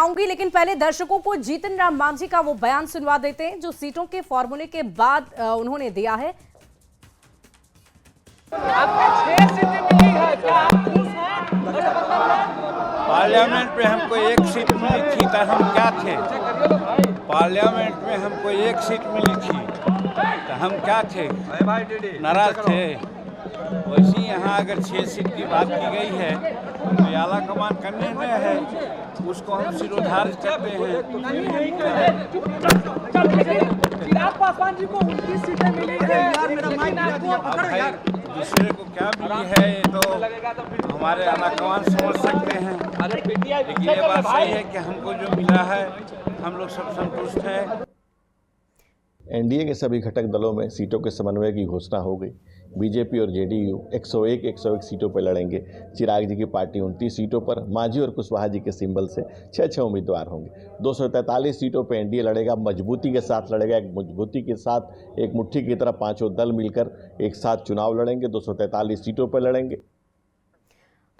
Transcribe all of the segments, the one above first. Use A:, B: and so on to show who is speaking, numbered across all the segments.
A: चाहूंगी, लेकिन पहले दर्शकों को जीतन राम मांझी का वो बयान सुनवा देते हैं जो सीटों के फॉर्मूले के बाद उन्होंने दिया है।
B: पार्लियामेंट में हमको एक सीट मिली थी तो हम क्या थे? पार्लियामेंट में हमको एक सीट मिली थी तो हम क्या थे? नाराज थे। वैसे यहाँ अगर 6 सीट की बात की गई है तो आला कमान का निर्णय है, उसको हम सिरोधार्य करते हैं।
C: चिराग पासवान जी को 29 सीटें मिली है,
B: दूसरे को क्या मिली है ये तो हमारे आला कमान समझ सकते हैं, लेकिन ये बात सही है कि हमको जो मिला है हम लोग सब संतुष्ट हैं।
D: एनडीए के सभी घटक दलों में सीटों के समन्वय की घोषणा हो गई। बीजेपी और जेडीयू 101 सीटों पर लड़ेंगे। चिराग जी की पार्टी 29 सीटों पर, मांझी और कुशवाहा जी के सिंबल से 6 उम्मीदवार होंगे। 243 सीटों पर एनडीए लड़ेगा, मजबूती के साथ लड़ेगा। एक मजबूती के साथ एक मुट्ठी की तरह पांचों दल मिलकर एक साथ चुनाव लड़ेंगे, 243 सीटों पर लड़ेंगे।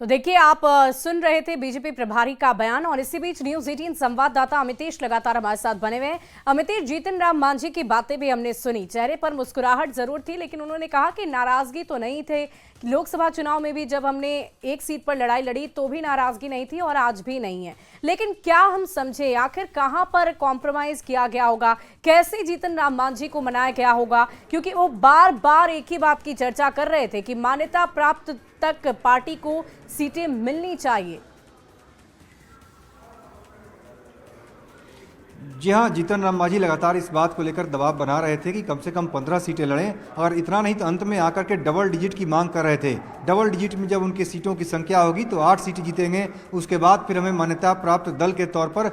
A: तो देखिए, आप सुन रहे थे बीजेपी प्रभारी का बयान, और इसी बीच न्यूज़ 18 संवाददाता अमितेश लगातार हमारे साथ बने हुए हैं। अमितेश, जीतन राम मांझी की बातें भी हमने सुनी, चेहरे पर मुस्कुराहट जरूर थी, लेकिन उन्होंने कहा कि नाराजगी तो नहीं थे। लोकसभा चुनाव में भी जब हमने एक सीट पर लड़ाई लड़ी तो भी नाराजगी नहीं थी और आज भी नहीं है। लेकिन क्या हम समझे आखिर कहां पर कॉम्प्रोमाइज किया गया होगा, कैसे जीतन राम मांझी को मनाया गया होगा? क्योंकि वो बार बार एक ही बात की चर्चा कर रहे थे कि मान्यता प्राप्त तक पार्टी को सीटें मिलनी चाहिए।
E: जी हाँ, जीतन राम मांझी लगातार इस बात को लेकर दबाव बना रहे थे कि कम से कम 15 सीटें लड़ें, और इतना नहीं तो अंत में आकर के डबल डिजिट की मांग कर रहे थे। डबल डिजिट में जब उनकी सीटों की संख्या होगी तो 8 सीटें जीतेंगे, उसके बाद फिर हमें मान्यता प्राप्त दल के तौर पर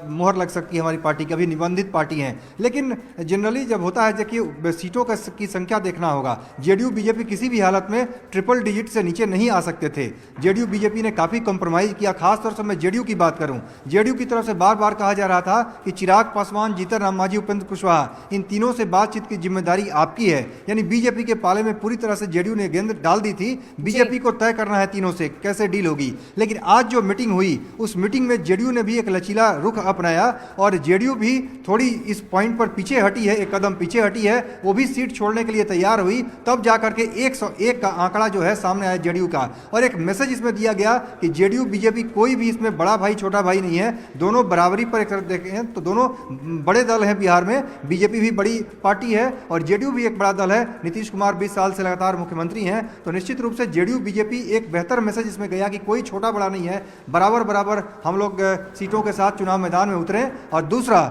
E: मोहर लग सकती है हमारी पार्टी की। अभी निबंधित पार्टी है, लेकिन जनरली जब होता है कि सीटों की संख्या देखना होगा। जेडीयू बीजेपी किसी भी हालत में ट्रिपल डिजिट से नीचे नहीं आ सकते थे। जेडीयू बीजेपी ने काफ़ी कॉम्प्रोमाइज़ किया। खासतौर से मैं जेडीयू की बात करूँ, जेडीयू की तरफ से बार बार कहा जा रहा था कि चिराग पासवान, जीतन राम मांझी, उपेंद्र कुशवाहा, इन तीनों से बातचीत की जिम्मेदारी आपकी है। यानी बीजेपी के पाले में पूरी तरह से जेडीयू ने गेंद डाल दी थी। बीजेपी को तय करना है तीनों से कैसे डील होगी। लेकिन आज जो मीटिंग हुई, उस मीटिंग में जेडीयू ने भी एक लचीला रुख अपनाया, और जेडीयू भी थोड़ी इस पॉइंट पर पीछे हटी है, एक कदम पीछे हटी है। वो भी सीट छोड़ने के लिए तैयार हुई, तब जाकर के 101 का आंकड़ा जो है सामने आया जेडीयू का। और एक मैसेज इसमें दिया गया कि जेडीयू बीजेपी कोई भी इसमें बड़ा भाई छोटा भाई नहीं है, दोनों बराबरी पर एक तरफ देखें तो दोनों बड़े दल हैं। बिहार में बीजेपी भी बड़ी पार्टी है और जेडीयू भी एक बड़ा दल है। नीतीश कुमार 20 साल से लगातार मुख्यमंत्री हैं, तो निश्चित रूप से जेडीयू बीजेपी एक बेहतर मैसेज इसमें गया कि कोई छोटा बड़ा नहीं है, बराबर बराबर हम लोग सीटों के साथ चुनाव मैदान में उतरे। और दूसरा,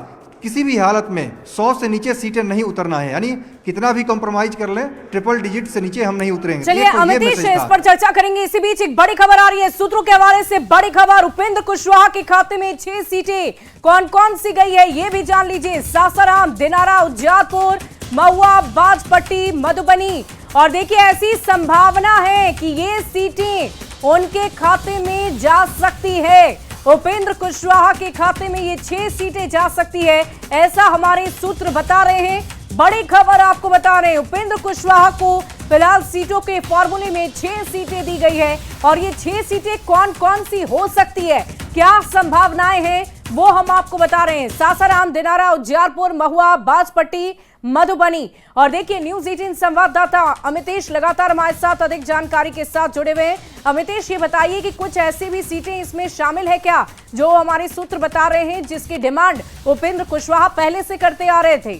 E: किसी भी हालत में 100 से नीचे सीटें नहीं उतरना है, यानी कितना भी कॉम्प्रोमाइज कर लें, ट्रिपल डिजिट से नीचे हम नहीं उतरेंगे।
A: चलिए अमितेश, इस पर चर्चा करेंगे। इसी बीच एक बड़ी खबर आ रही है सूत्रों के हवाले से। बड़ी खबर, उपेंद्र कुशवाहा के खाते में 6 सीटें कौन कौन सी गई है ये भी जान लीजिए। सासाराम, दिनारा, उजियारपुर, महुआ, बाजपट्टी, मधुबनी। और देखिए, ऐसी संभावना है कि ये सीटें उनके खाते में जा सकती है। उपेंद्र कुशवाहा के खाते में ये 6 सीटें जा सकती है, ऐसा हमारे सूत्र बता रहे हैं। बड़ी खबर आपको बता रहे हैं, उपेंद्र कुशवाहा को फिलहाल सीटों के फॉर्मूले में 6 सीटें दी गई है, और ये 6 सीटें कौन कौन सी हो सकती है, क्या संभावनाएं हैं, वो हम आपको बता रहे हैं। सासाराम, दिनारा, उजियारपुर, महुआ, बाजपट्टी, मधुबनी। और देखिए, न्यूज़ 18 संवाददाता अमितेश लगातार हमारे साथ अधिक जानकारी के साथ जुड़े हुए हैं। अमितेश, ये बताइए कि कुछ ऐसी भी सीटें इसमें शामिल है क्या जो हमारे सूत्र बता रहे हैं जिसकी डिमांड उपेंद्र कुशवाहा पहले से करते आ रहे थे?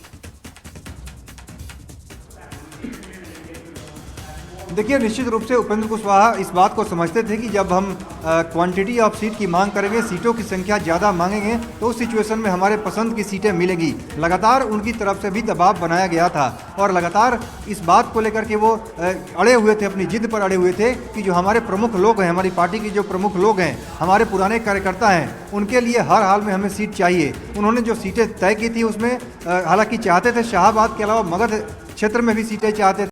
E: देखिए, निश्चित रूप से उपेंद्र कुशवाहा इस बात को समझते थे कि जब हम क्वांटिटी ऑफ सीट की मांग करेंगे, सीटों की संख्या ज़्यादा मांगेंगे, तो उस सिचुएशन में हमारे पसंद की सीटें मिलेगी। लगातार उनकी तरफ से भी दबाव बनाया गया था, और लगातार इस बात को लेकर के वो अड़े हुए थे, अपनी जिद पर अड़े हुए थे कि जो हमारे प्रमुख लोग हैं, हमारी पार्टी के जो प्रमुख लोग हैं, हमारे पुराने कार्यकर्ता हैं, उनके लिए हर हाल में हमें सीट चाहिए। उन्होंने जो सीटें तय की थी उसमें हालांकि चाहते थे शाहाबाद के अलावा मगध क्षेत्र में भी सीटें चाहते थे।